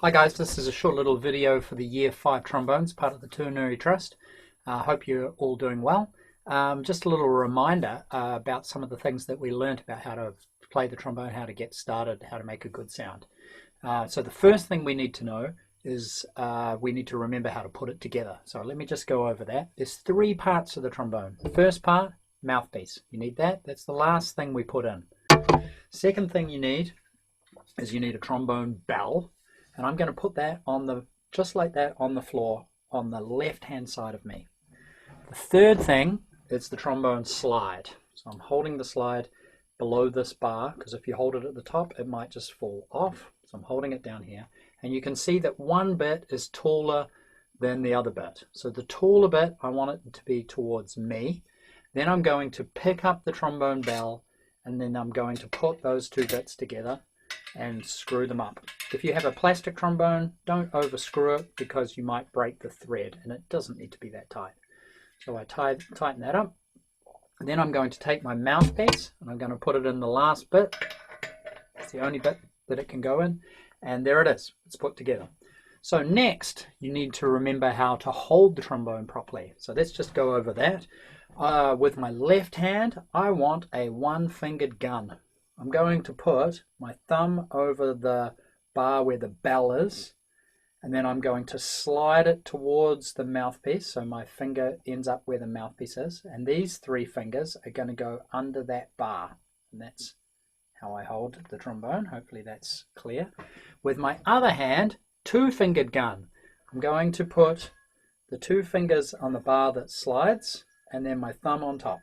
Hi guys, this is a short little video for the Year 5 trombones, part of the Tironui Trust. I hope you're all doing well. Just a little reminder about some of the things that we learned about how to play the trombone, how to get started, how to make a good sound. So the first thing we need to know is we need to remember how to put it together. So let me just go over that. There's 3 parts of the trombone. The first part, mouthpiece. You need that. That's the last thing we put in. Second thing you need is you need a trombone bell. And I'm going to put that on the, just like that, on the floor on the left hand side of me. The third thing is the trombone slide. So I'm holding the slide below this bar, because if you hold it at the top it might just fall off. So I'm holding it down here, and you can see that one bit is taller than the other bit. So the taller bit, I want it to be towards me. Then I'm going to pick up the trombone bell, and then I'm going to put those 2 bits together and screw them up. If you have a plastic trombone, don't over screw it because you might break the thread, and it doesn't need to be that tight. So I tighten that up, and then I'm going to take my mouthpiece and I'm going to put it in the last bit. It's the only bit that it can go in, and there it is. It's put together. So next you need to remember how to hold the trombone properly. So let's just go over that. With my left hand, I want a 1-fingered gun. I'm going to put my thumb over the bar where the bell is, and then I'm going to slide it towards the mouthpiece, so my finger ends up where the mouthpiece is, and these 3 fingers are going to go under that bar, and that's how I hold the trombone. Hopefully that's clear. With my other hand, 2-fingered gun, I'm going to put the 2 fingers on the bar that slides, and then my thumb on top,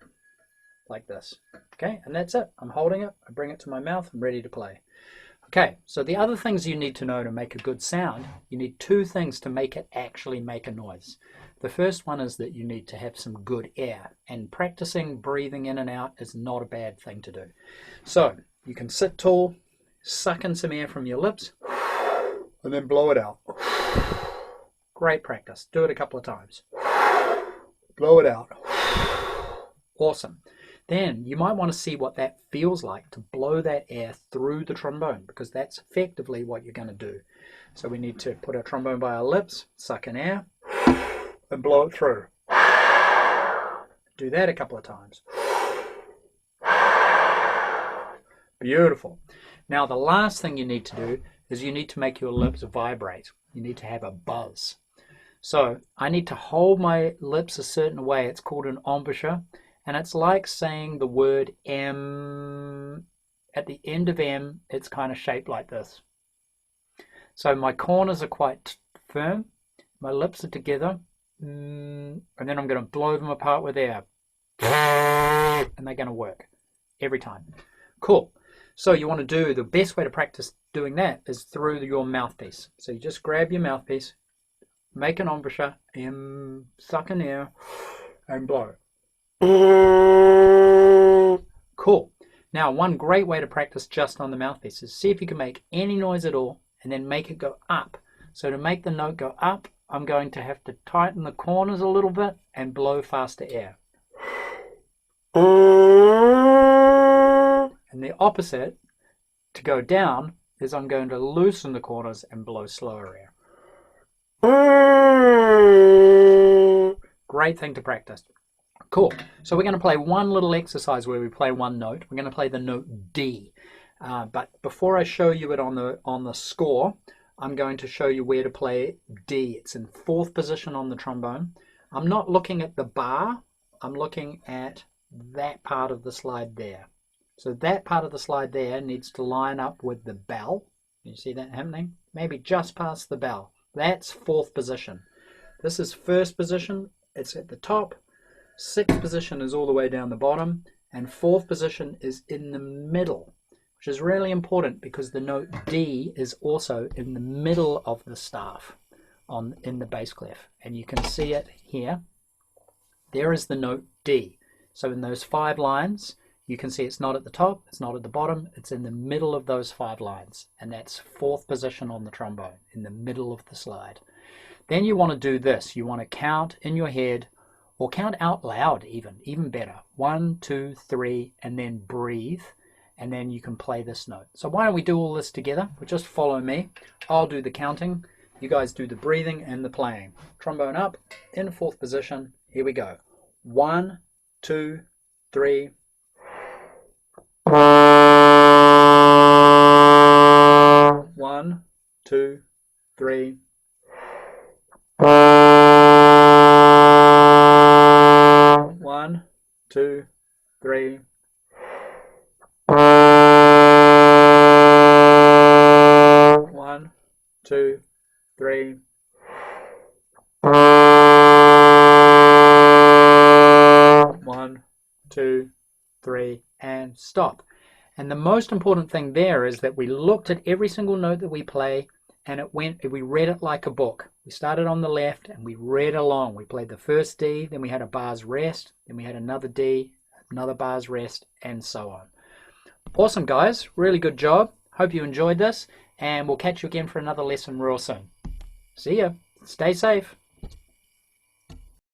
like this. Okay, and that's it. I'm holding it, I bring it to my mouth, I'm ready to play. Okay, so the other things you need to know to make a good sound, you need 2 things to make it actually make a noise. The first one is that you need to have some good air, and practicing breathing in and out is not a bad thing to do. So you can sit tall, suck in some air from your lips, and then blow it out. Great practice. Do it a couple of times. Blow it out. Awesome. Then you might want to see what that feels like to blow that air through the trombone, because that's effectively what you're going to do. So we need to put our trombone by our lips, suck in air, and blow it through. Do that a couple of times. Beautiful. Now the last thing you need to do is you need to make your lips vibrate. You need to have a buzz. So I need to hold my lips a certain way. It's called an embouchure. And it's like saying the word M. At the end of M, it's kind of shaped like this. So my corners are quite firm. My lips are together. And then I'm going to blow them apart with air. And they're going to work every time. Cool. So you want to do, the best way to practice doing that is through your mouthpiece. So you just grab your mouthpiece, make an embouchure, M, suck in air, and blow. Cool. Now one great way to practice just on the mouthpiece is see if you can make any noise at all and then make it go up. So to make the note go up, I'm going to have to tighten the corners a little bit and blow faster air. And the opposite, to go down, is I'm going to loosen the corners and blow slower air. Great thing to practice. Cool. So we're going to play one little exercise where we play one note. We're going to play the note D. But before I show you it on the score, I'm going to show you where to play D. It's in 4th position on the trombone. I'm not looking at the bar. I'm looking at that part of the slide there. So that part of the slide there needs to line up with the bell. You see that happening? Maybe just past the bell. That's 4th position. This is 1st position. It's at the top. 6th position is all the way down the bottom, and 4th position is in the middle, which is really important because the note D is also in the middle of the staff in the bass clef, and you can see it here. There is the note D. So in those 5 lines, you can see it's not at the top, it's not at the bottom, it's in the middle of those 5 lines, and that's 4th position on the trombone, in the middle of the slide. Then you want to do this. You want to count in your head, or count out loud even better. 1, 2, 3, and then breathe. and then you can play this note. So why don't we do all this together? Just follow me. I'll do the counting. You guys do the breathing and the playing. Trombone up, in 4th position. Here we go. 1, 2, 3. 1, 2, 3. 1, 2, 3. 1, 2, 3. 1, 2, 3, and stop. And the most important thing there is that we looked at every single note that we play, and we read it like a book. We started on the left and we read along. We played the first D, then we had a bar's rest, then we had another D, another bar's rest, and so on. Awesome, guys. Really good job. Hope you enjoyed this, and we'll catch you again for another lesson real soon. See ya. Stay safe.